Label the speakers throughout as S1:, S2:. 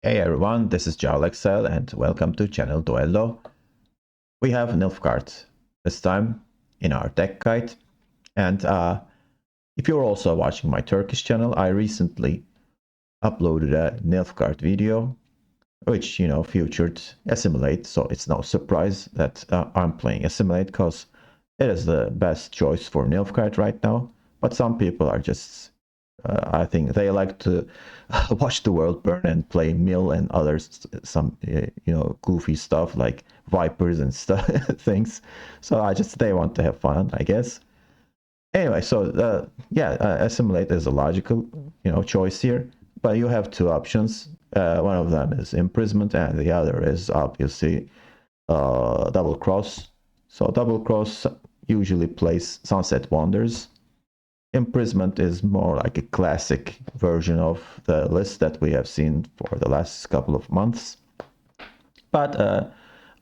S1: Hey everyone, this is Jarl and welcome to channel Duello. We have Nilfgaard this time in our deck guide, and if you're also watching my Turkish channel, I recently uploaded a Nilfgaard video which, featured Assimilate, so it's no surprise that I'm playing Assimilate because it is the best choice for Nilfgaard right now, but some people are just I think they like to watch the world burn and play mill and others some goofy stuff like vipers and stuff things. So they want to have fun, I guess. Anyway, so assimilate is a logical choice here, but you have two options. One of them is imprisonment, and the other is obviously double cross. So double cross usually plays Sunset Wonders. Imprisonment is more like a classic version of the list that we have seen for the last couple of months. But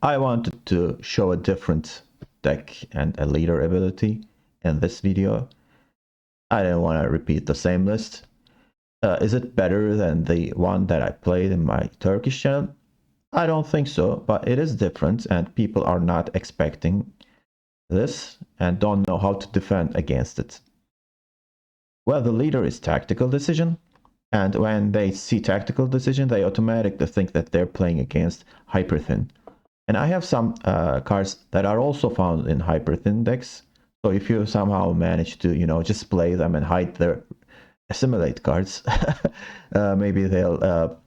S1: I wanted to show a different deck and a leader ability in this video. I didn't want to repeat the same list. Is it better than the one that I played in my Turkish channel? I don't think so, but it is different and people are not expecting this and don't know how to defend against it. Well, the leader is tactical decision, and when they see tactical decision, they automatically think that they're playing against hyperthin. And I have some cards that are also found in hyperthin decks. So if you somehow manage to, just play them and hide their assimilate cards, maybe they'll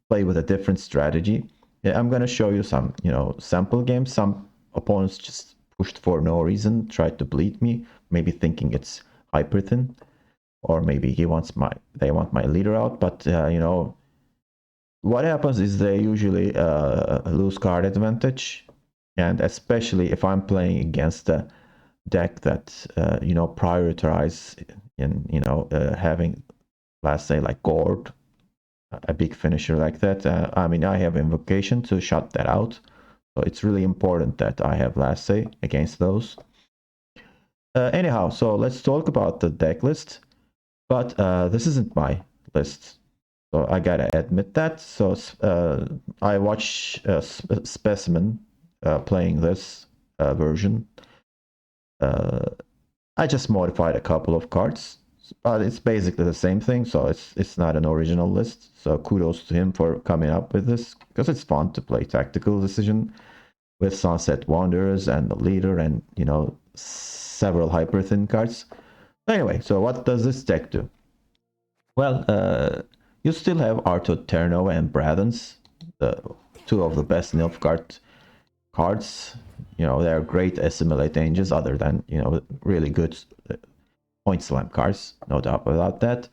S1: play with a different strategy. Yeah, I'm gonna show you some, sample games. Some opponents just pushed for no reason, tried to bleed me, maybe thinking it's hyperthin. Or maybe they want my leader out, but what happens is they usually lose card advantage, and especially if I'm playing against a deck that prioritize in having, let's say, like Gord, a big finisher like that. I have invocation to shut that out, so it's really important that I have last say against those. Anyhow, so let's talk about the deck list. But this isn't my list, so I gotta admit that. So I watch Specimen playing this version. I just modified a couple of cards, but it's basically the same thing. So it's not an original list. So kudos to him for coming up with this, because it's fun to play tactical decision with Sunset Wanderers and the leader and several hyper thin cards. Anyway, so what does this deck do? Well, you still have Arto Terno and Bradens, the two of the best Nilfgaard cards. They're great assimilate angels, other than, really good point slam cards, no doubt about that.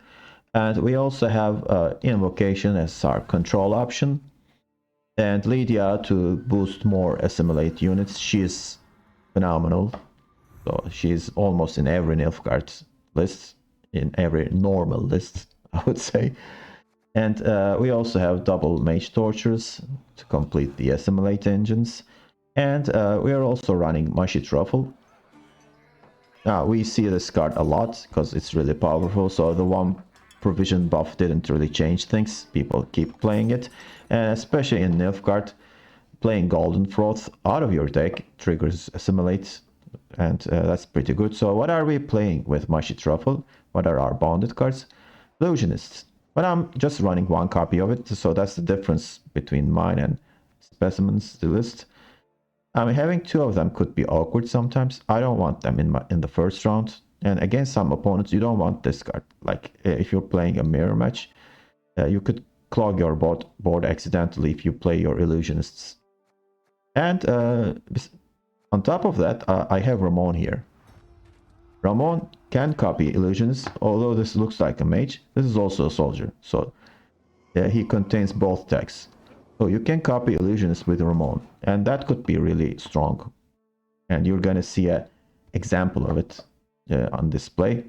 S1: And we also have Invocation as our control option. And Lydia to boost more assimilate units. She is phenomenal. So she's almost in every Nilfgaard list, in every normal list, I would say. And we also have double mage tortures to complete the assimilate engines. And we are also running Mushy Truffle. Now we see this card a lot because it's really powerful. So the one provision buff didn't really change things. People keep playing it. And especially in Nilfgaard, playing Golden Froth out of your deck triggers assimilate, and that's pretty good. So what are we playing with Mushy Truffle? What are our bonded cards? Illusionists. But I'm just running one copy of it, so that's the difference between mine and Specimen's list. Having two of them could be awkward sometimes. I don't want them in the first round. And against some opponents, you don't want this card. Like if you're playing a mirror match, you could clog your board accidentally if you play your Illusionists. And on top of that, I have Ramon here. Ramon can copy illusions, although this looks like a mage. This is also a soldier, so he contains both decks. So you can copy illusions with Ramon, and that could be really strong. And you're gonna see an example of it on display.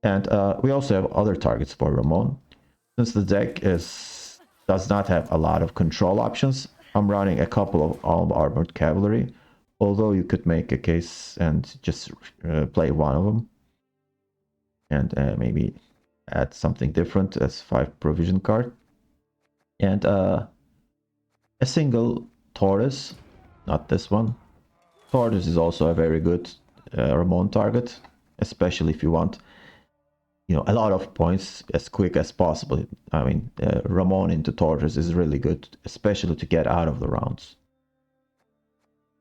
S1: And we also have other targets for Ramon. Since the deck does not have a lot of control options, I'm running a couple of armored cavalry. Although you could make a case and just play one of them. And maybe add something different as 5 provision card. And a single Taurus, not this one. Taurus is also a very good Ramon target, especially if you want, a lot of points as quick as possible. I mean, Ramon into Taurus is really good, especially to get out of the rounds.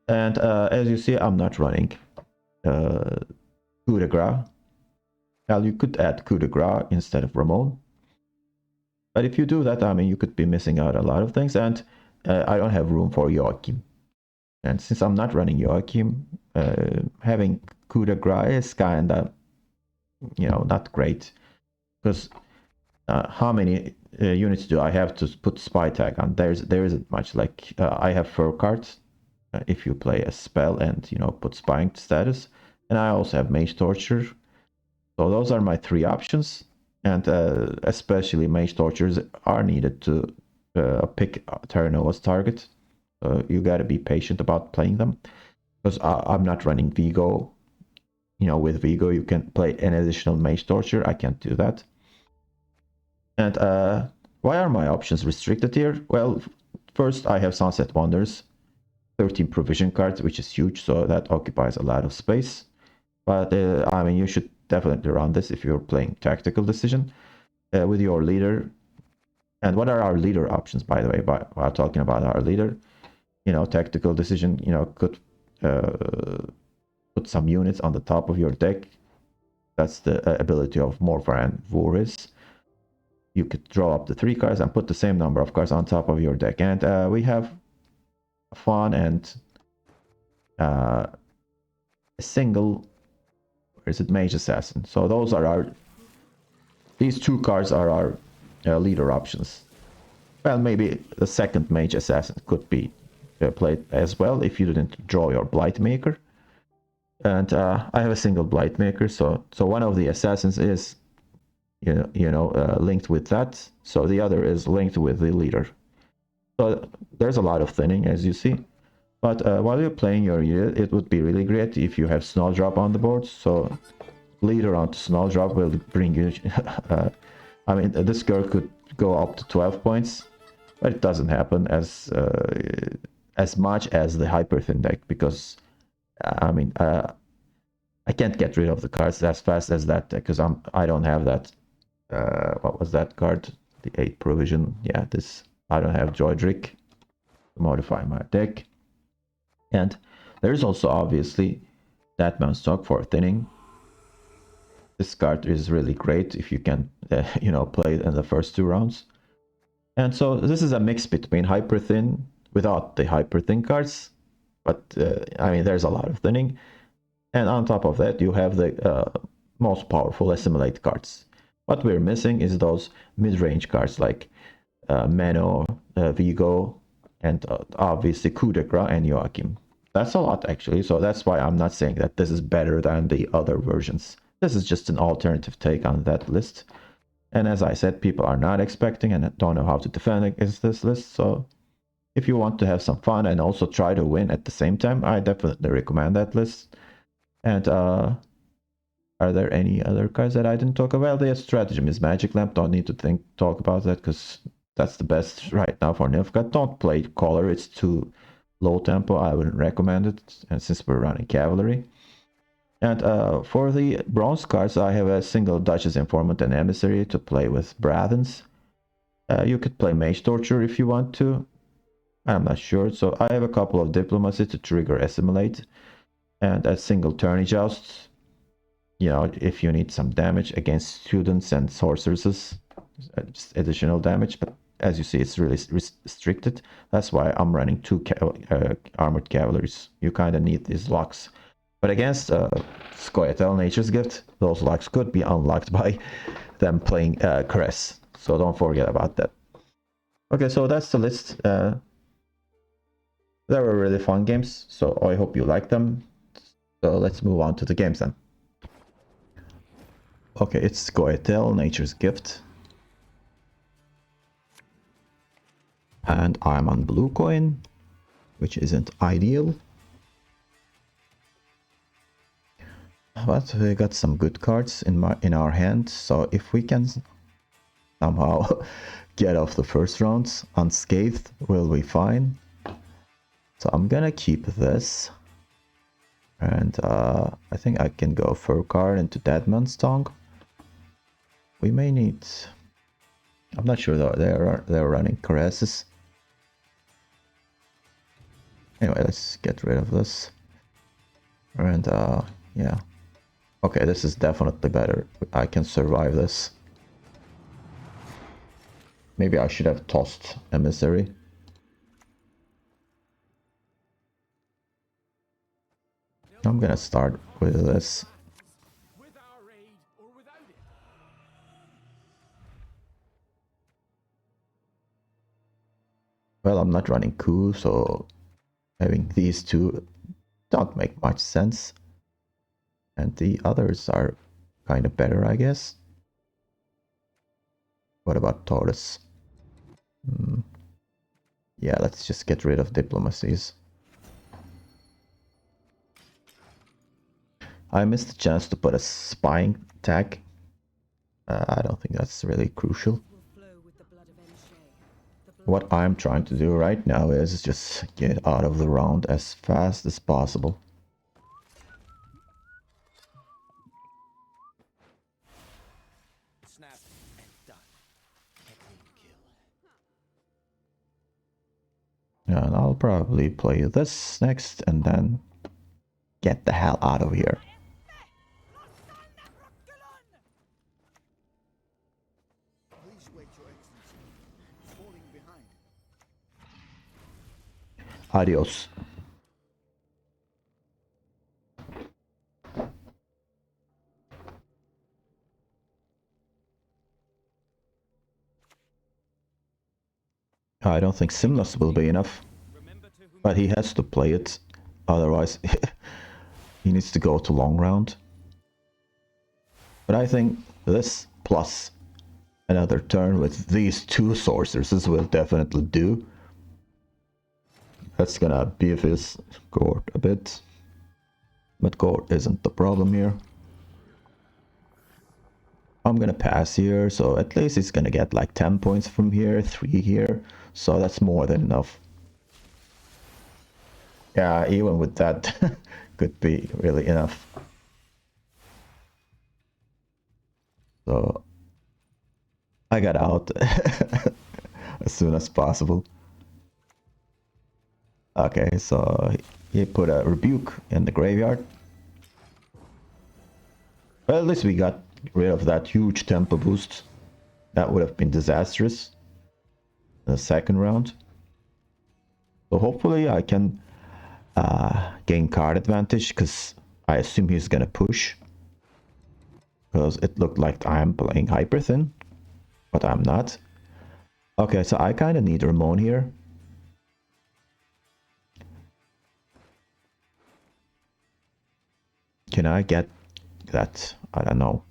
S1: And as you see, I'm not running coup de grace. Well, you could add coup de grace instead of Ramon. But if you do that, I mean, you could be missing out a lot of things. And I don't have room for Joachim. And since I'm not running Joachim, having coup de grace is kind of, not great. Because how many units do I have to put spy tag on? There isn't much. Like I have fur cards if you play a spell and put spying status, and I also have mage torture. So those are my three options, and especially mage tortures are needed to pick Terra Nova's target. So you got to be patient about playing them, because I'm not running Vigo. With Vigo you can play an additional mage torture. I can't do that. And why are my options restricted here? Well, first I have Sunset Wonders, 13 provision cards, which is huge, so that occupies a lot of space. But I mean, you should definitely run this if you're playing tactical decision with your leader. And what are our leader options, by the way? While talking about our leader, tactical decision, could put some units on the top of your deck. That's the ability of Morpher and Voris. You could draw up the 3 cards and put the same number of cards on top of your deck. And we have Fawn and a single, where is it, Mage Assassin. So those are these 2 cards are our leader options. Well, maybe the second Mage Assassin could be played as well if you didn't draw your Blightmaker. And I have a single Blightmaker, so one of the assassins is linked with that, so the other is linked with the leader. So there's a lot of thinning, as you see. But while you're playing your unit, it would be really great if you have Snowdrop on the board. So leader onto Snowdrop will bring you... I mean, this girl could go up to 12 points, but it doesn't happen as much as the Hyperthin deck, because, I mean, I can't get rid of the cards as fast as that deck, because I don't have that... what was that card? The 8 provision. Yeah, this... I don't have Joydrick to modify my deck. And there's also obviously that man's stock for thinning. This card is really great if you can, play it in the first 2 rounds. And so this is a mix between hyper thin without the hyper thin cards, but I mean, there's a lot of thinning. And on top of that, you have the most powerful assimilate cards. What we're missing is those mid-range cards like Mano, Vigo, and obviously coup de grace and Joachim. That's a lot, actually, so that's why I'm not saying that this is better than the other versions. This is just an alternative take on that list. And as I said, people are not expecting and don't know how to defend against this list, so if you want to have some fun and also try to win at the same time, I definitely recommend that list. And are there any other cards that I didn't talk about? The stratagem is Magic Lamp. Don't need to talk about that, because that's the best right now for Nilfgaard. Don't play Collar, it's too low tempo. I wouldn't recommend it, and since we're running Cavalry. And for the bronze cards, I have a single Duchess Informant and Emissary to play with Brathens. You could play Mage Torture if you want to. I'm not sure. So I have a couple of Diplomacy to trigger Assimilate, and a single Tourney Joust. If you need some damage against students and sorceresses, just additional damage. But as you see, it's really restricted. That's why I'm running 2 armored cavalries. You kind of need these locks. But against Scoia'tael Nature's Gift, those locks could be unlocked by them playing Caress. So don't forget about that. Okay, so that's the list. They were really fun games, so I hope you liked them. So let's move on to the games then. Okay, it's Scoia'tael Nature's Gift. And I'm on blue coin, which isn't ideal. But we got some good cards in our hand, so if we can somehow get off the first rounds unscathed will be fine. So I'm gonna keep this. And I think I can go Fur Card into Deadman's Tongue. We may need... I'm not sure though, they're running Caresses. Anyway, let's get rid of this. And yeah. Okay, this is definitely better. I can survive this. Maybe I should have tossed Emissary. I'm gonna start with this. Well, I'm not running coup, so having these two don't make much sense. And the others are kind of better, I guess. What about Taurus? Yeah, let's just get rid of diplomacies. I missed the chance to put a spying tag. I don't think that's really crucial. What I'm trying to do right now is just get out of the round as fast as possible. Yeah, and I'll probably play this next and then get the hell out of here. Adios. I don't think Simlas will be enough, but he has to play it, otherwise he needs to go to long round. But I think this plus another turn with these two sorceresses will definitely do. That's gonna beef his court a bit, but court isn't the problem here. I'm gonna pass here, so at least he's gonna get like 10 points from here, 3 here, so that's more than enough. Yeah, even with that, could be really enough. So I got out as soon as possible. Okay, so he put a rebuke in the graveyard. Well, at least we got rid of that huge tempo boost. That would have been disastrous in the second round. So hopefully I can gain card advantage, because I assume he's gonna push. Because it looked like I'm playing hyper thin, but I'm not. Okay, so I kind of need Ramon here. Can I get that? I don't know.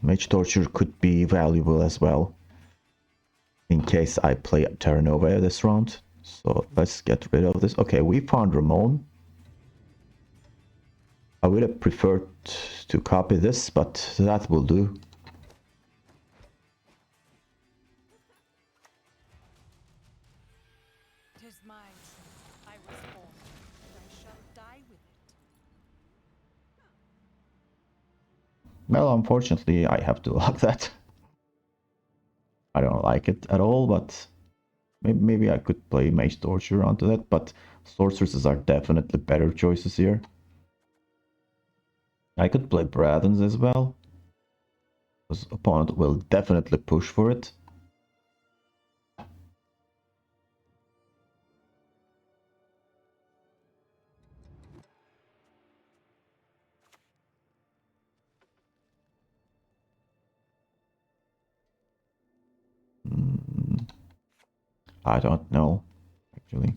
S1: Mage Torture could be valuable as well, in case I play Terra Nova this round. So let's get rid of this. Okay, we found Ramon. I would have preferred to copy this, but that will do. Well, unfortunately, I have to log that. I don't like it at all, but maybe I could play Mage Torture onto that, but Sorceresses are definitely better choices here. I could play Bradens as well, because opponent will definitely push for it. I don't know, actually.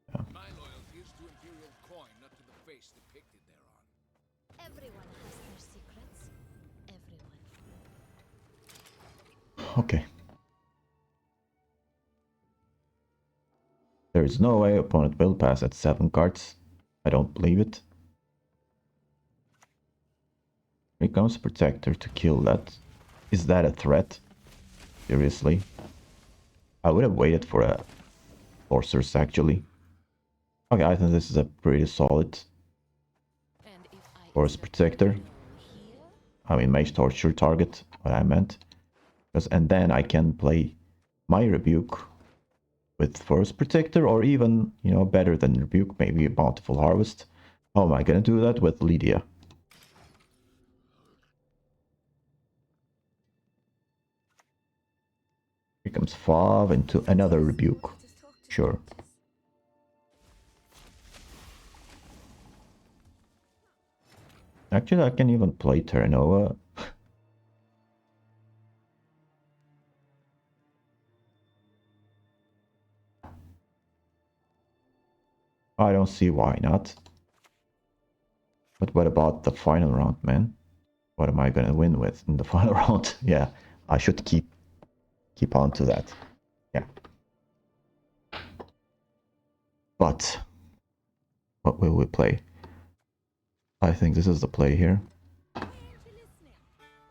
S1: Yeah.
S2: My loyalty is to Imperial coin, not to the face depicted thereon.
S3: Everyone has their secrets. Everyone.
S1: Okay. There is no way opponent will pass at 7 cards. I don't believe it. Here comes Protector to kill that. Is that a threat? Seriously? I would have waited for a Sorceress actually. Okay, I think this is a pretty solid
S3: And if I
S1: Force Protector.
S3: here,
S1: I mean Mage Torture target, what I meant. And then I can play my Rebuke with Force Protector, or even, you know, better than Rebuke, maybe a Bountiful Harvest. How am I gonna do that? With Lydia. Here comes 5 into another Rebuke. Sure. Actually, I can even play Terra Nova. I don't see why not. But what about the final round, man? What am I gonna win with in the final round? Yeah, I should keep on to that. Yeah. But what will we play? I think this is the play here.
S3: why aren't you listening?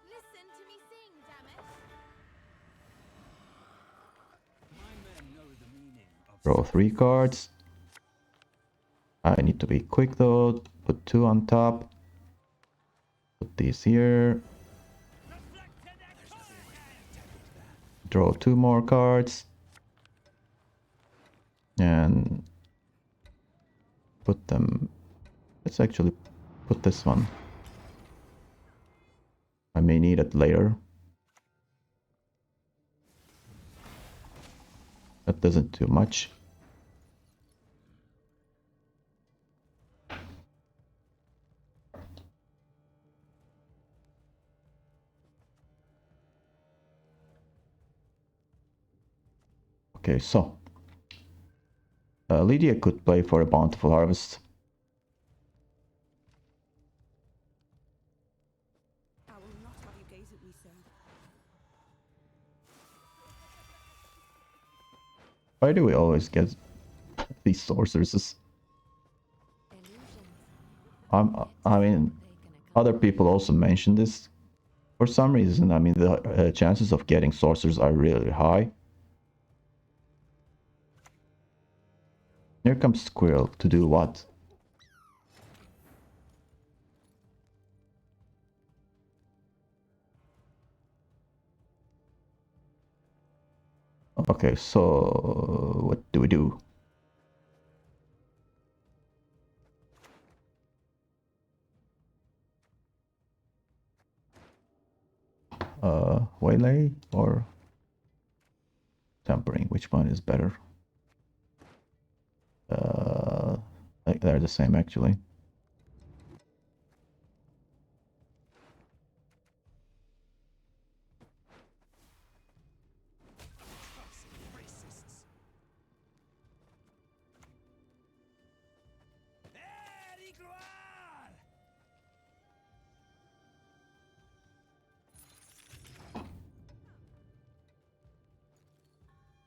S3: Listen to me sing, damn it!
S1: Draw 3 cards. I need to be quick though. Put 2 on top. Put these here. Draw 2 more cards. And put them... Let's actually put this one. I may need it later. That doesn't do much. Okay, so Lydia could play for a Bountiful Harvest.
S4: I will not have you gaze at me so.
S1: Why do we always get these sorceresses? I mean, other people also mentioned this. For some reason, I mean, the chances of getting sorcerers are really high. Here comes Squirrel to do what? Okay, so what do we do? Waylay or Tampering? Which one is better? They're the same actually.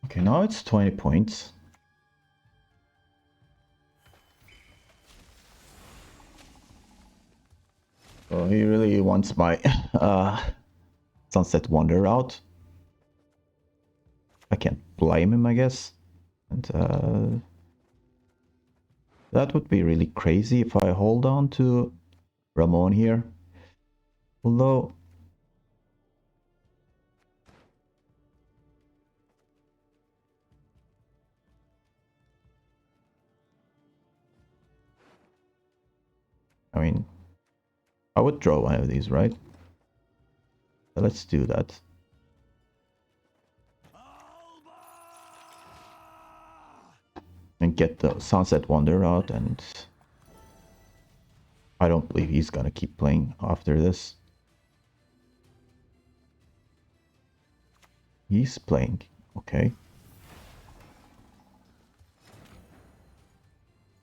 S1: Okay, now it's 20 points. So he really wants my Sunset Wonder out. I can't blame him, I guess. And that would be really crazy if I hold on to Ramon here. Although... I mean, I would draw one of these, right? So let's do that. And get the Sunset Wonder out, and I don't believe he's gonna keep playing after this. He's playing, okay.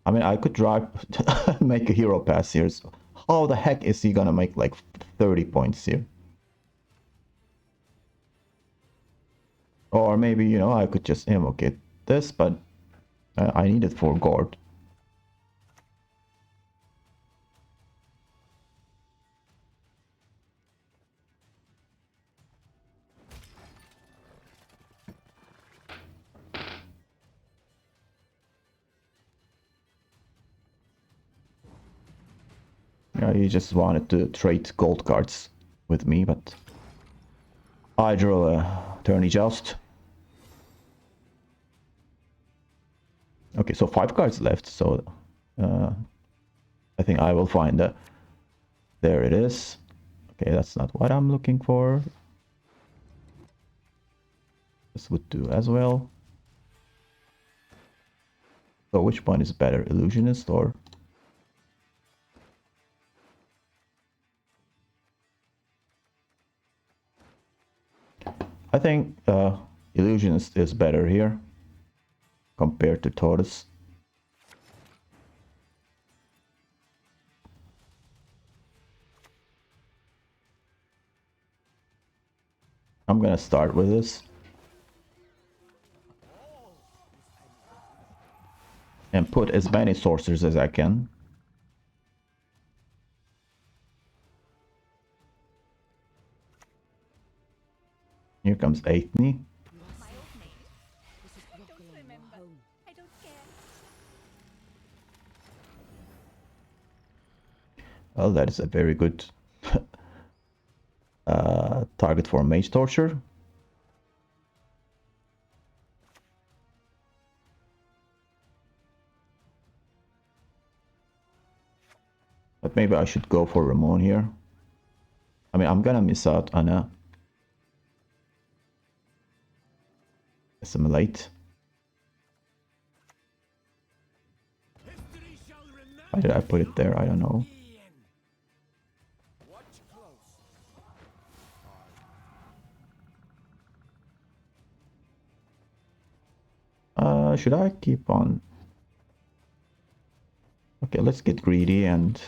S1: I mean, I could drive, make a hero pass here. So how the heck is he gonna make like 30 points here? Or maybe, you know, I could just invocate this, but I need it for Gord. Yeah, he just wanted to trade gold cards with me, but I draw a tourney joust. Okay, so 5 cards left, so I think I will find the... There it is. Okay, that's not what I'm looking for. This would do as well. So which one is better, Illusionist or... I think Illusionist is better here compared to Tortoise. I'm gonna start with this. And put as many sorcerers as I can. Here comes Aithni.
S3: My old maid. I don't remember. I don't care.
S1: Well, that is a very good target for Mage Torture. But maybe I should go for Ramon here. I mean, I'm gonna miss out on a Assimilate. Why did I put it there? I don't know. Should I keep on? Okay, let's get greedy and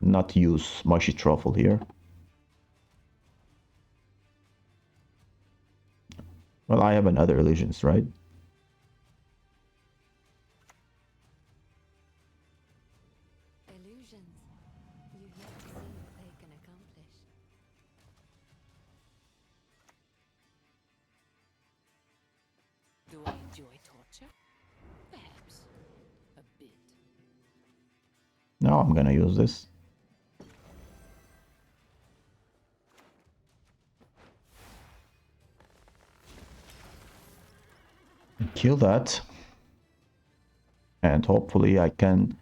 S1: not use Mushy Truffle here. Well, I have another illusions, right?
S5: Illusions. You've yet to see what they can accomplish.
S6: Do I enjoy torture? Perhaps. A bit.
S1: Now I'm gonna use this. Kill that. And hopefully I can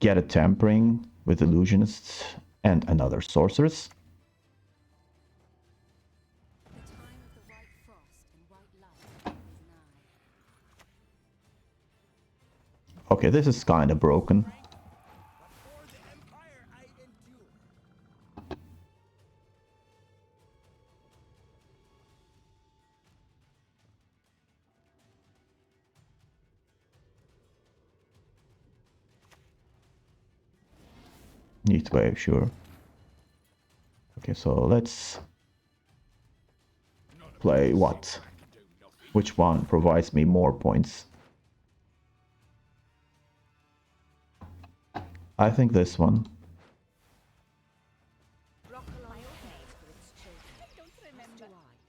S1: get a tampering with illusionists and another sorceress.
S5: The time of the white frost and white light is nigh.
S1: Okay, this is kind of broken. Neat wave, sure. Okay, so let's play what? Which one provides me more points? I think this one.
S3: My old maid for its children. I don't remember.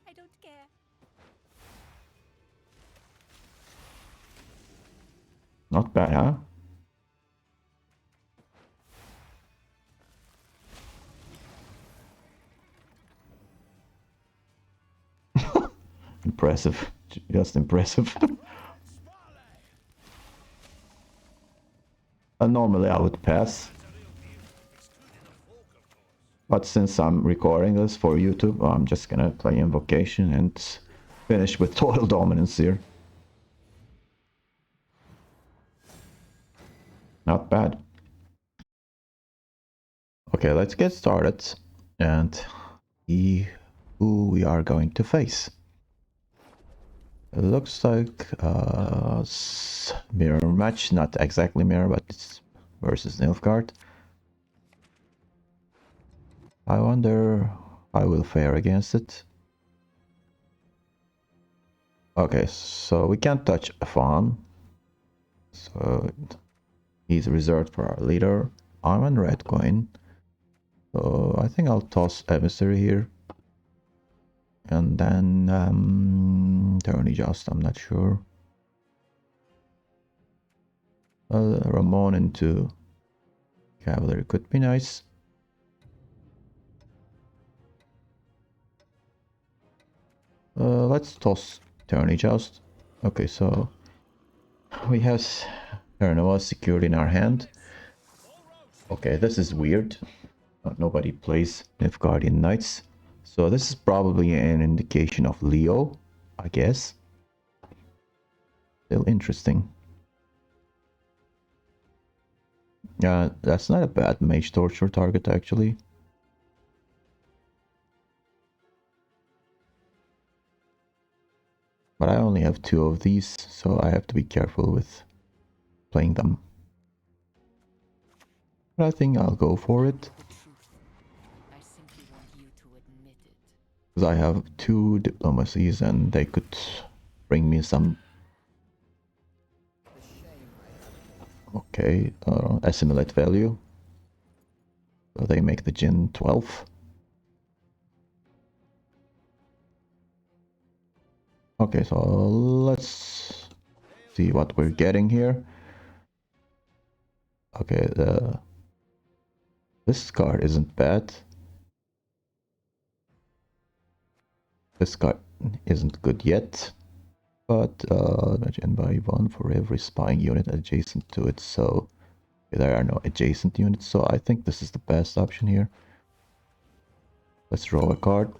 S3: I don't care.
S1: Not bad, huh? Impressive. Just impressive. Normally I would pass. But since I'm recording this for YouTube, I'm just gonna play Invocation and finish with total dominance here. Not bad. Okay, let's get started and see who we are going to face. It looks like mirror match, not exactly mirror, but it's versus Nilfgaard. I wonder how I will fare against it. Okay, so we can't touch a fawn. So he's reserved for our leader. I'm on red coin. So I think I'll toss Emissary here. And then Tourney Joust, I'm not sure. Ramon into Cavalry could be nice. let's toss Tourney Joust. Okay, so we have Terranova secured in our hand. Okay, this is weird. Nobody plays Nilfgaardian Knights. So this is probably an indication of Leo, I guess. Still interesting. Yeah, that's not a bad Mage Torture target actually. But I only have 2 of these, so I have to be careful with playing them. But I think I'll go for it.
S6: I simply want you to admit it.
S1: Because I have 2 diplomacies and they could bring me some... Okay, assimilate value. So they make the Jin 12. Okay, so let's see what we're getting here. Okay, this card isn't bad. This card isn't good yet. But imagine buy 1 for every spying unit adjacent to it, so there are no adjacent units, so I think this is the best option here. Let's draw a card.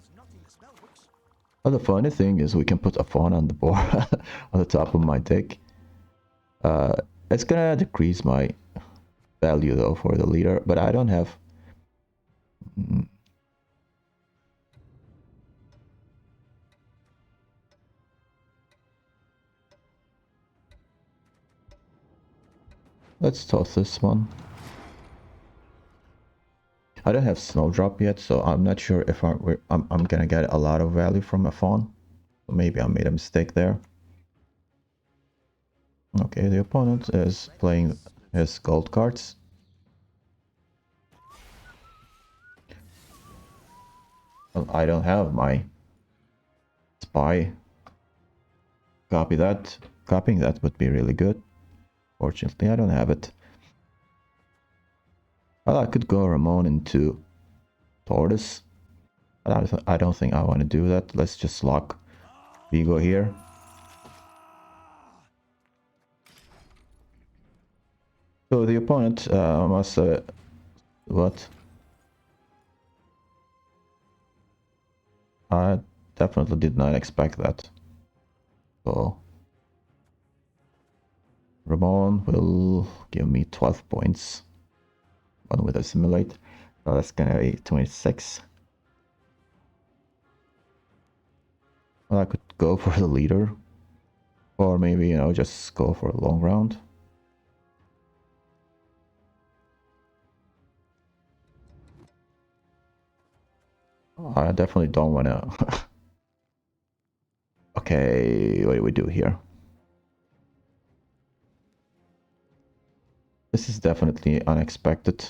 S1: Oh, the funny thing is we can put a fawn on the board on the top of my deck. It's gonna decrease my value though for the leader, but I don't have... Let's toss this one. I don't have Snowdrop yet, so I'm not sure if I'm gonna get a lot of value from a fawn. Maybe I made a mistake there. Okay, the opponent is playing his gold cards. Well, I don't have my spy. Copy that. Copying that would be really good. Fortunately, I don't have it. Well, I could go Ramon into Tortoise. But I don't think I want to do that. Let's just lock Vigo here. So the opponent must... what? I definitely did not expect that. So Ramon will give me 12 points. One with assimilate. So that's gonna be 26. Well, I could go for the leader. Or maybe, you know, just go for a long round. I definitely don't want to... Okay, what do we do here? This is definitely unexpected.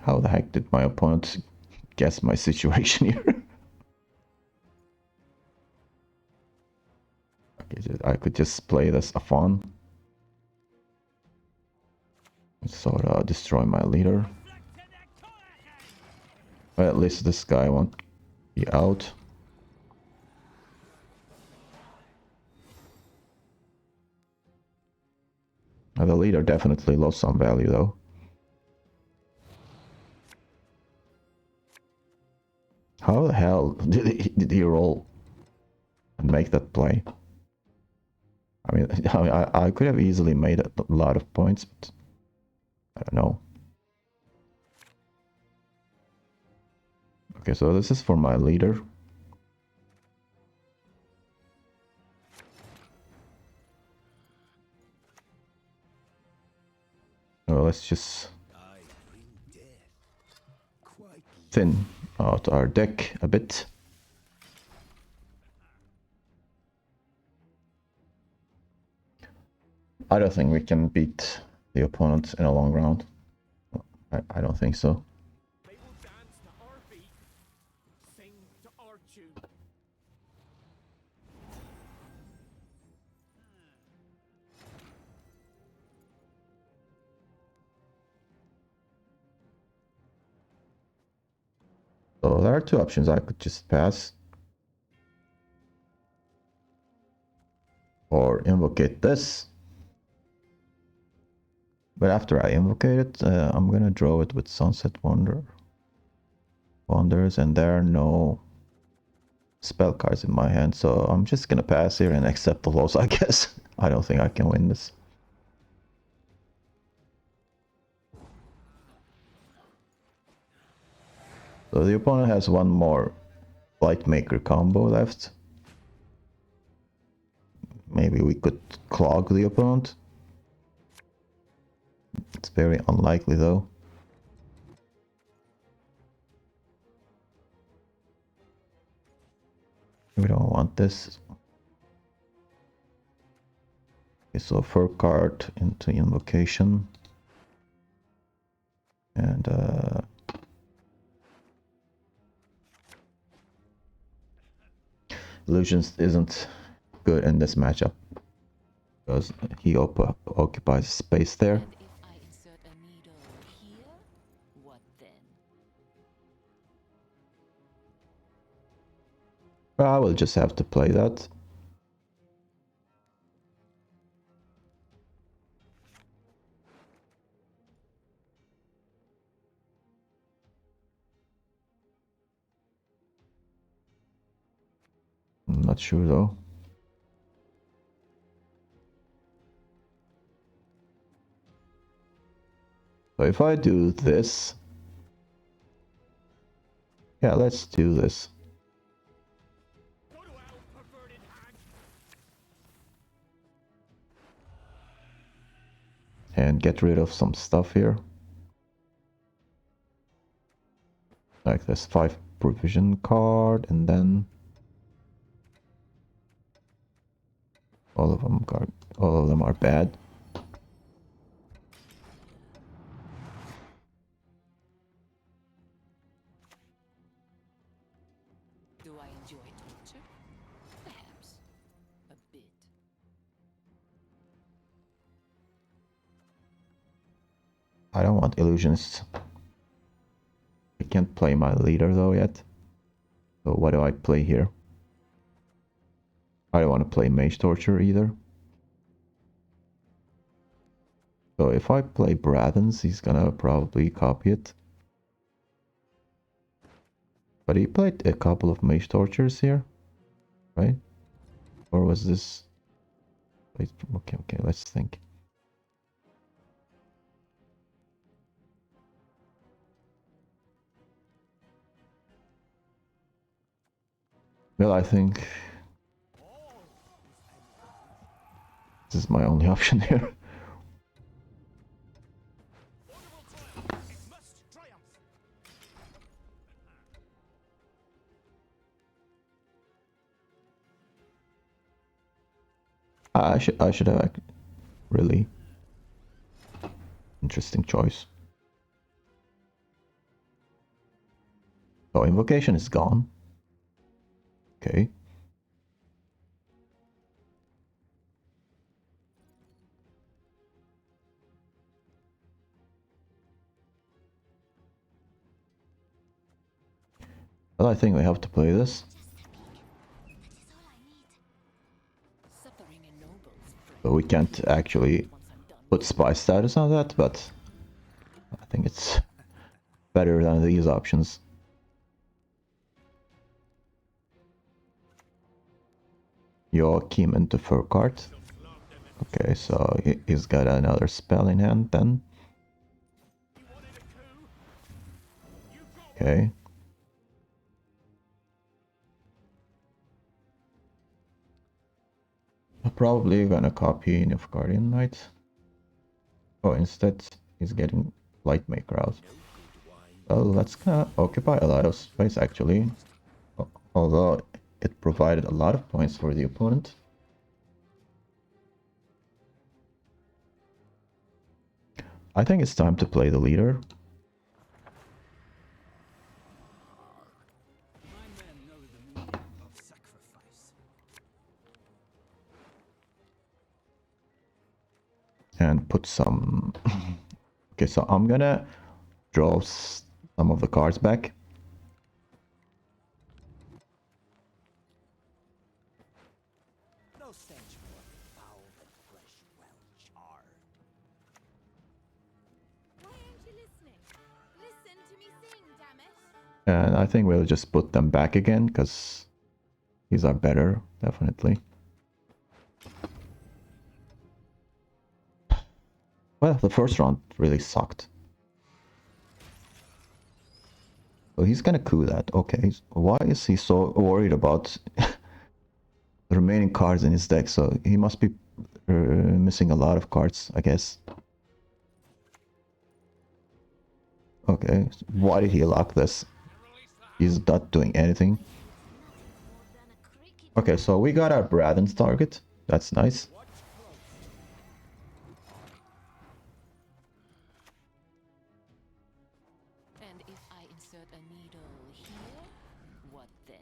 S1: How the heck did my opponent guess my situation here? Okay, I could just play this a fawn. Sort of destroy my leader. But at least this guy won't be out. The leader definitely lost some value though. How the hell did he roll and make that play? I mean, I could have easily made a lot of points, but I don't know. Okay, so this is for my leader. So let's just thin out our deck a bit. I don't think we can beat the opponent in a long round. I don't think so.
S2: sing to our tune.
S1: So there are two options. I could just pass. Or invocate this. But after I invocate it, I'm gonna draw it with Sunset Wonders, and there are no spell cards in my hand, so I'm just gonna pass here and accept the loss, I guess. I don't think I can win this. So the opponent has one more Lightmaker combo left. Maybe we could clog the opponent. It's very unlikely though. We don't want this. Okay, so fur card into invocation. And Illusions isn't good in this matchup because he occupies space there.
S6: And if I insert a needle here, what then?
S1: I will just have to play that. I'm not sure though. So if I do this, yeah, let's do this.
S2: Go to hell, perverted hag.
S1: And get rid of some stuff here. Like this 5 provision card, and then all of them are bad.
S6: Do I enjoy torture? Perhaps. A bit.
S1: I don't want illusions. I can't play my leader though yet. So what do I play here? I don't want to play Mage Torture either. So if I play Braddens, he's gonna probably copy it. But he played a couple of Mage Tortures here, right? Or was this... Wait, okay, let's think. Well, I think this is my only option here.
S2: It must triumph.
S1: I should have really interesting choice. Oh, invocation is gone. Okay. Well, I think we have to play this.
S6: Suffering ennobles
S1: So we can't actually
S6: once I'm done.
S1: put spy status on that, but I think it's better than these options. Joachim into fur card. Okay, so he's got another spell in hand then. Okay. I'm probably gonna copy Nilfgaardian Knight. Oh, instead he's getting Lightmaker out. Well, that's gonna occupy a lot of space actually. Although it provided a lot of points for the opponent. I think it's time to play the leader. and put some... Okay, so I'm gonna draw some of the cards back.
S2: No stench more foul than flesh well charred.
S5: Why aren't you listening? Listen to me sing, damn it!
S1: And I think we'll just put them back again, because these are better, definitely. Well, the first round really sucked. So he's gonna coup that. Okay, why is he so worried about the remaining cards in his deck? So he must be missing a lot of cards, I guess. Okay, why did he lock this? He's not doing anything.
S5: More than a creaky
S1: Okay, so we got our Braden's target. That's nice.
S6: And if I insert a needle here, what then?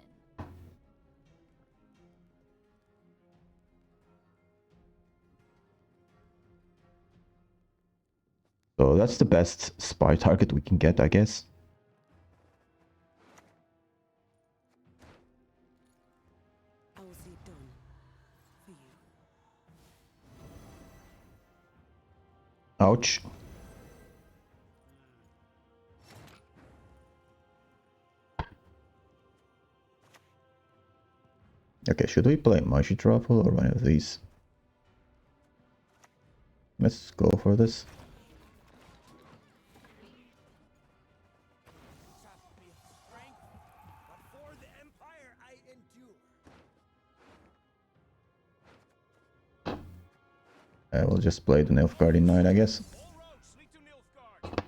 S1: So that's the best spy target we can get, I guess.
S4: I will see it done. For you.
S1: Ouch. Okay, should we play Magie Truffle or one of these? Let's go for this.
S2: Sap me of strength, but for the Empire I endure.
S1: We'll just play the Nilfgaardian Knight, I guess.
S2: All roads lead to Nilfgaard.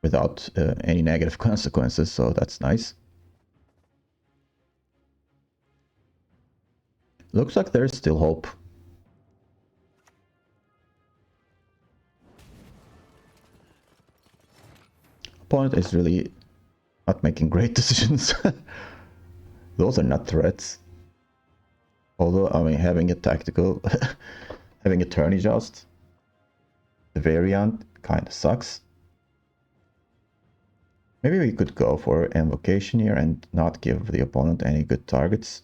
S1: Without any negative consequences, so that's nice. Looks like there's still hope. Opponent is really not making great decisions. Those are not threats. Although, I mean, having a tactical, having a turn adjust, the variant kind of sucks. Maybe we could go for invocation here and not give the opponent any good targets.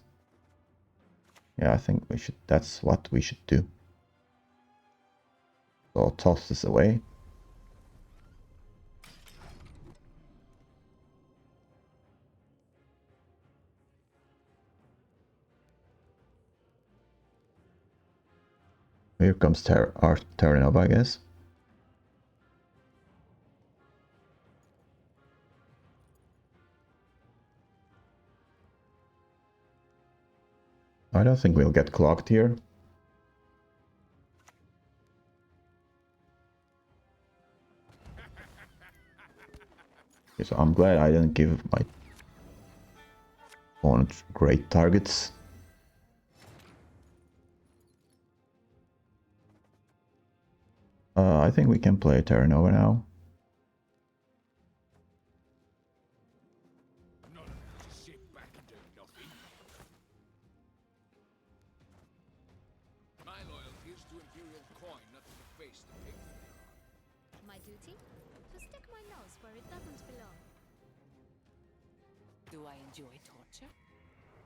S1: Yeah, I think we should. That's what we should do. So I'll toss this away. Here comes our Terranova, I guess. I don't think we'll get clocked here. Okay, so I'm glad I didn't give my opponent great targets. I think we can play Terranova now.
S2: None of it to shake back into nothing. My loyalty is to Imperial coin, not to the face depicted thereon.
S5: My duty? To stick my nose where it doesn't belong.
S6: Do I enjoy torture?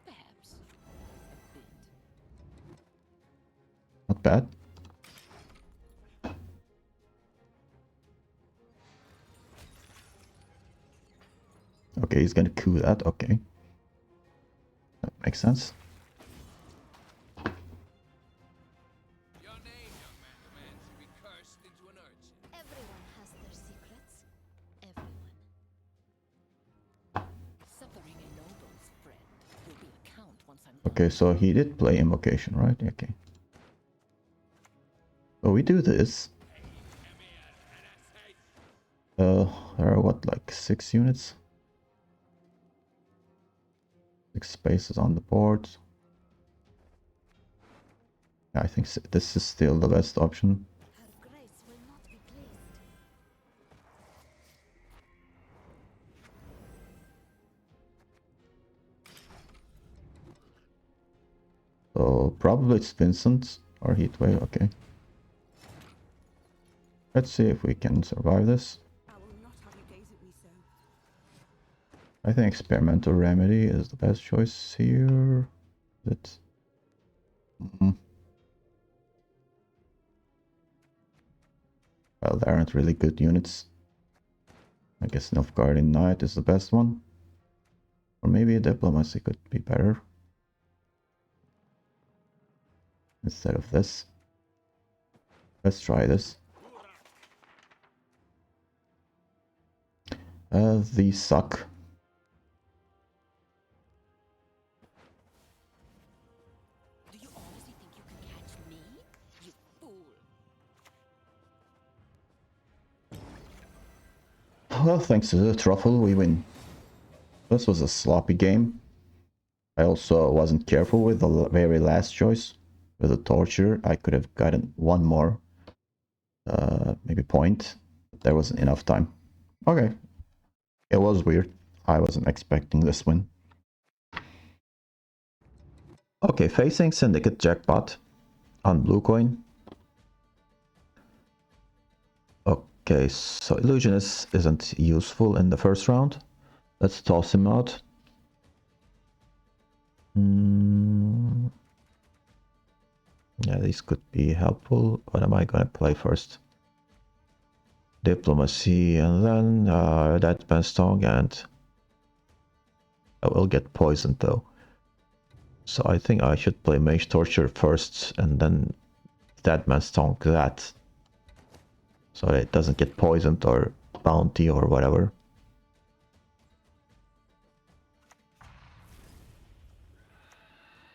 S6: Perhaps. A bit.
S1: Not bad. Okay, he's gonna coup that. Okay. That makes sense.
S2: Your name, young man, demands you be cursed into an urchin.
S5: Everyone has their secrets. Everyone.
S6: Suffering a noble's friend will be a count once I'm
S1: Okay, so he did play invocation, right? Okay. So we do this. There are what, like 6 units? 6 spaces on the board. I think this is still the best option.
S5: Her grace will not be pleased.
S1: So probably it's Vincent or Heatwave, okay. Let's see if we can survive this.
S4: I will not have you gaze at me so.
S1: I think experimental remedy is the best choice here. Is it? Well, there aren't really good units. I guess Nilfgaardian Knight is the best one. Or maybe Diplomacy could be better. Instead of this. Let's try this. These suck.
S6: Do you honestly think you can catch me? You fool.
S1: Well, thanks to the truffle, we win. This was a sloppy game. I also wasn't careful with the very last choice. With the torture, I could have gotten one more, maybe point. There wasn't enough time. Okay. It was weird. I wasn't expecting this win. Okay, facing Syndicate Jackpot on blue coin. Okay, so Illusionist isn't useful in the first round. Let's toss him out. Yeah, these could be helpful. What am I gonna play first? Diplomacy, and then that Benstong, and I will get poisoned though. So I think I should play Mage Torture first, and then that Benstong that. So it doesn't get poisoned or bounty or whatever.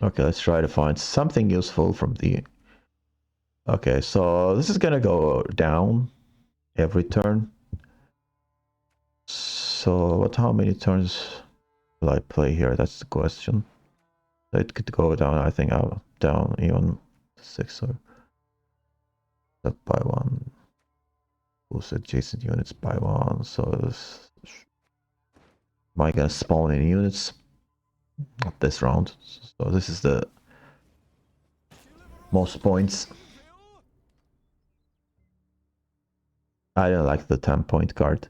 S1: Okay, let's try to find something useful from the... Okay, so this is gonna go down every turn. So how many turns will I play here? That's the question. It could go down, I think, down even 6 or up by 1. Boost adjacent units by 1. So this, am I gonna spawn any units? Not this round. So this is the most points. I don't like the 10-point card.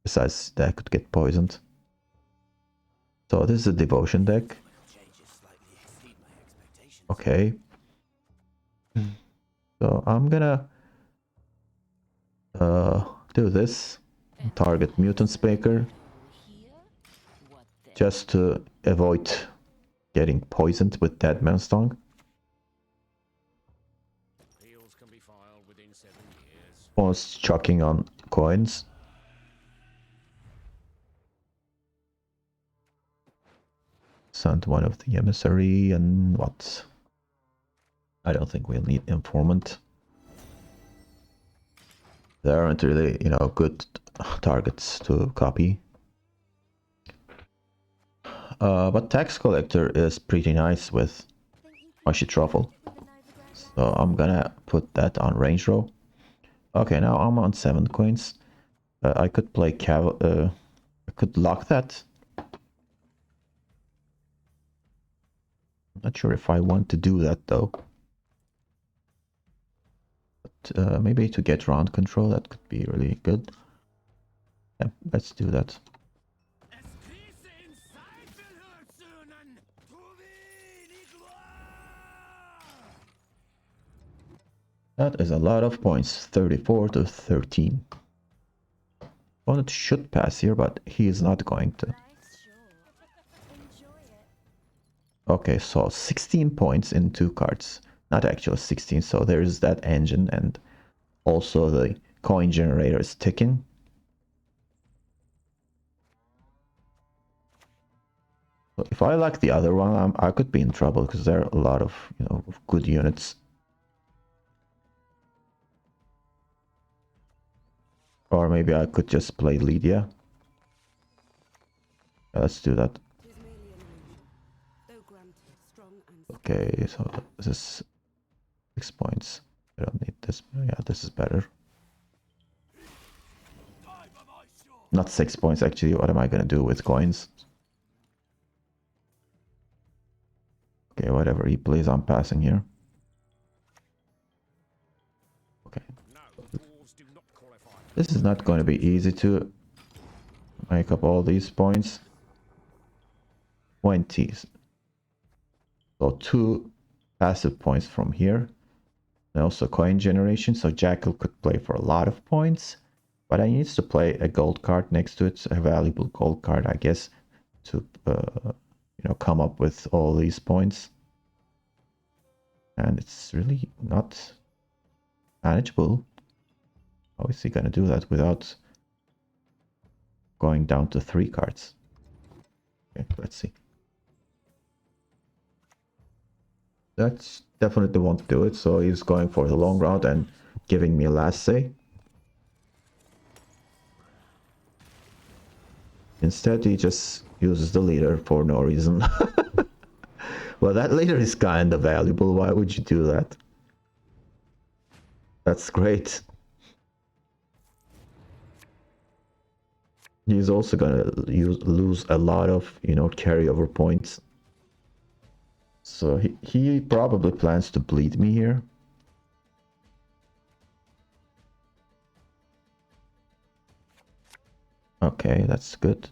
S1: Besides, that could get poisoned. So this is a devotion deck. Okay. So I'm gonna do this. Target Mutant Speaker. Just to avoid getting poisoned with Dead Man's Tongue. Almost chucking on coins. Send one of the emissary and what? I don't think we'll need informant. There aren't really, good targets to copy. But tax collector is pretty nice with Mushy Truffle. So I'm gonna put that on range row. Okay, now I'm on 7 coins. I could play I could lock that. Not sure if I want to do that though. But maybe to get round control, that could be really good. Yeah, let's do that. That is a lot of points, 34 to 13. Opponent should pass here, but he is not going to. Okay, so 16 points in 2 cards. Not actually 16, so there's that engine and also the coin generator is ticking. So if I like the other one, I could be in trouble because there are a lot of, good units. Or maybe I could just play Lydia. Let's do that. Okay, so this is 6 points. I don't need this. Yeah, this is better. Not 6 points actually. What am I gonna do with coins? Okay, whatever he plays, I'm passing here. Okay. This is not going to be easy to make up all these points. 20. So 2 passive points from here. And also coin generation, so Jackal could play for a lot of points. But I needs to play a gold card next to it, a valuable gold card, I guess, to you know, come up with all these points. And it's really not manageable. How is he gonna do that without going down to 3 cards? Okay, let's see. That's definitely won't do it, so he's going for the long round and giving me a last say. Instead, he just uses the leader for no reason. Well, that leader is kind of valuable. Why would you do that? That's great. He's also gonna lose a lot of, you know, carryover points. So he probably plans to bleed me here. Okay, that's good.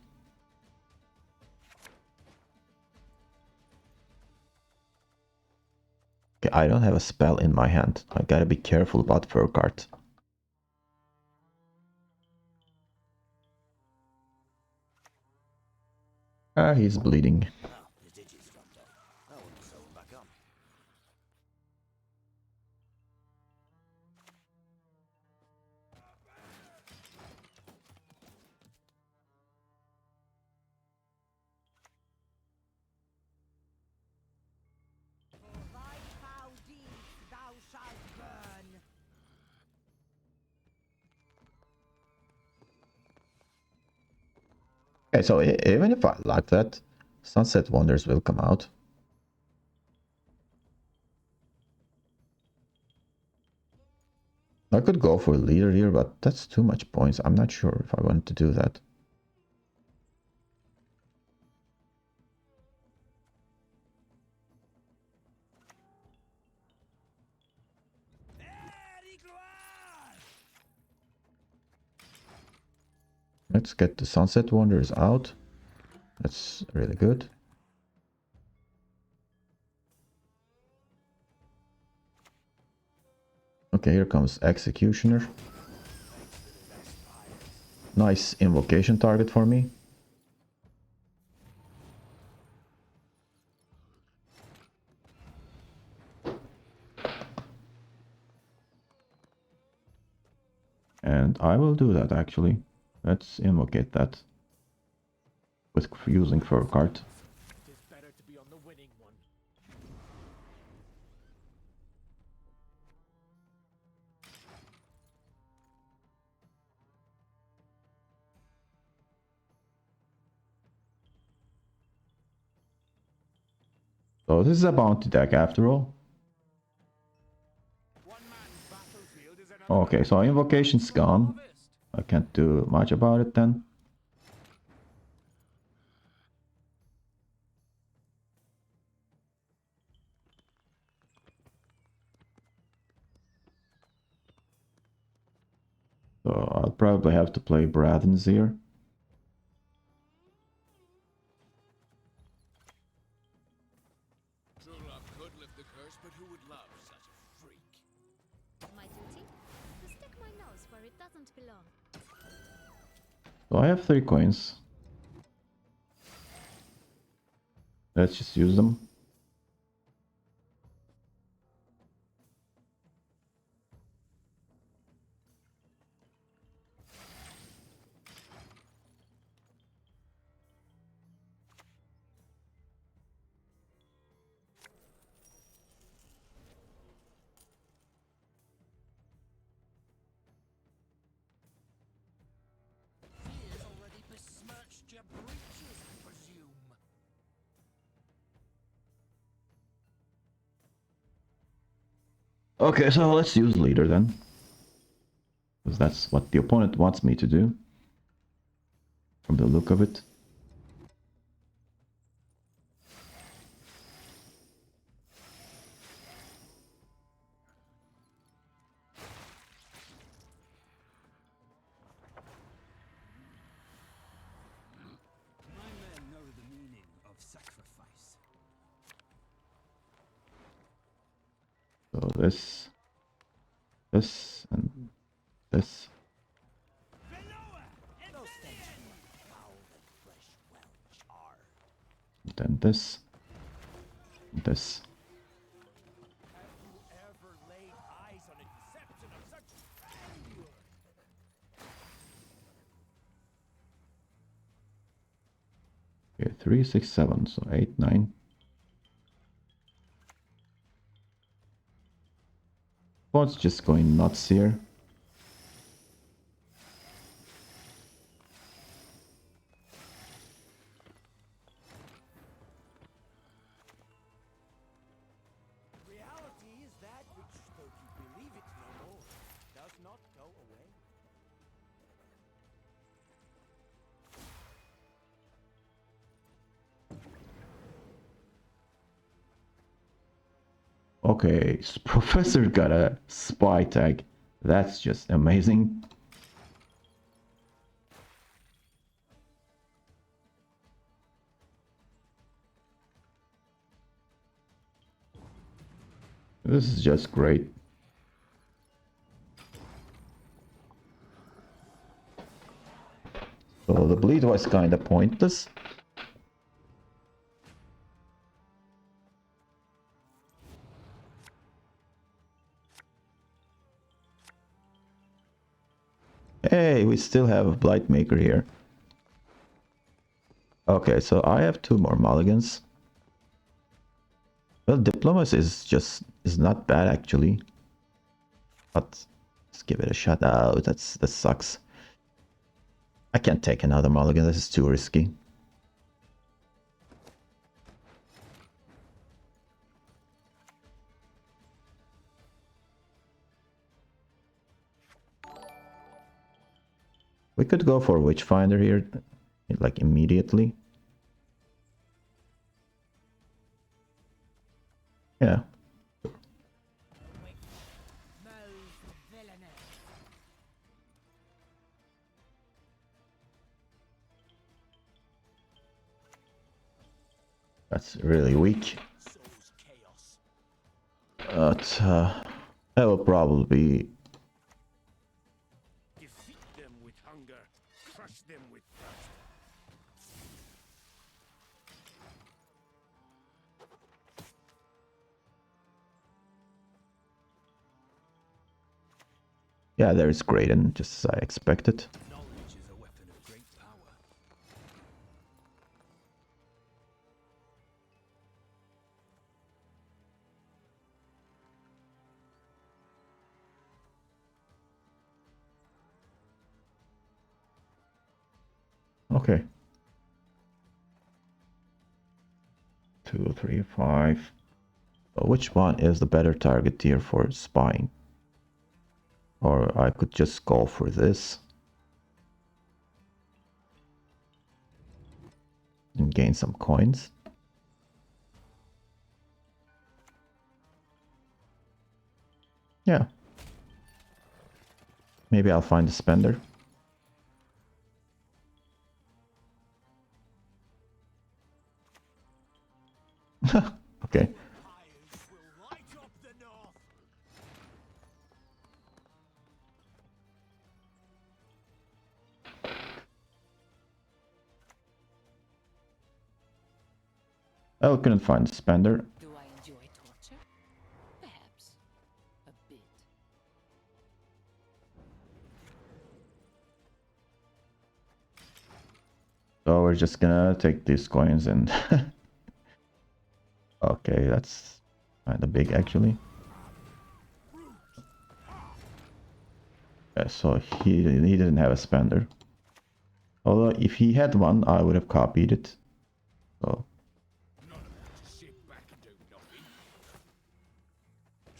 S1: Okay, I don't have a spell in my hand. I gotta be careful about fur cards. Ah, he's bleeding.
S2: Oh, his digits dropped off. I wouldn't sew them back on. For thy foul deeds thou shalt burn.
S1: Okay, so even if I like that, Sunset Wonders will come out. I could go for a leader here, but that's too much points. I'm not sure if I want to do that. Let's get the Sunset Wanderers out. That's really good. Okay, here comes Executioner. Nice invocation target for me. And I will do that actually. Let's invocate that with using Fur Card.
S2: It is better to be on the winning one.
S1: So this is a bounty deck after all.
S2: One man's battlefield is another
S1: Okay, so invocation's gone. I can't do much about it then. So I'll probably have to play Bradens here.
S7: True love could lift the curse, but who would love such a freak?
S5: My duty? To stick my nose where it doesn't belong.
S1: So I have 3 coins. Let's just use them.
S2: Fears already besmirched your breeches, I presume.
S1: Okay, so let's use leader then. Because that's what the opponent wants me to do. From the look of it.
S2: of sacrifice.
S1: So this, and this.
S2: No stench more foul than fresh Welsh are.
S1: Then this, this.
S2: Have you ever laid eyes on a deception of such grandeur?
S1: Okay, 3, 6, 7, so 8, 9. What's just going nuts here?
S2: Reality is that which, though you believe it no more, does not go away.
S1: Okay, Professor got a spy tag. That's just amazing. This is just great. So the bleed was kind of pointless. Hey, we still have a Blightmaker here. Okay, so I have 2 more mulligans. Well, Diplomacy is not bad actually. But let's give it a shot. Oh, that sucks. I can't take another mulligan, this is too risky. We could go for Witchfinder here, like immediately. Yeah. That's really weak.
S2: So's chaos.
S1: But that will probably be...
S7: Defeat them with hunger, crush them with thirst.
S1: Yeah, there is Graydon, just as I expected.
S2: Knowledge is a weapon of great power.
S1: Okay. 2, 3, 5. So which one is the better target here for spying? Or I could just go for this. And gain some coins. Yeah. Maybe I'll find a spender. Okay.
S2: Fires will light up the north.
S1: I couldn't find a spender.
S6: Do I enjoy torture? Perhaps. A bit.
S1: So we're just gonna take these coins and... Okay, that's kind of big actually. Yeah, so he didn't have a spender. Although if he had one, I would have copied it. So
S7: None of them to sit back and do nothing.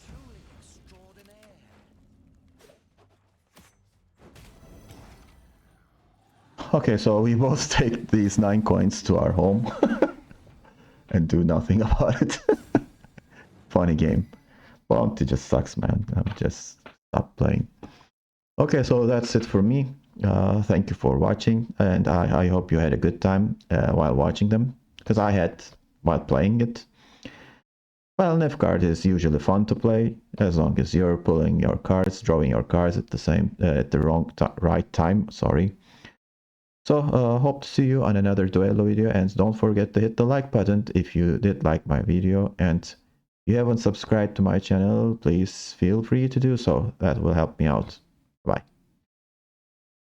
S2: Truly extraordinaire.
S1: okay, so we both take these 9 coins to our home and do nothing about it. Funny game. Bounty just sucks, man. I'm just stop playing. Okay, so that's it for me. Thank you for watching, and I hope you had a good time while watching them. because I had while playing it. Well, Nilfgaard is usually fun to play as long as you're pulling your cards, drawing your cards at the right time. Sorry. So hope to see you on another Duello video, and don't forget to hit the like button if you did like my video, and if you haven't subscribed to my channel, please feel free to do so. That will help me out.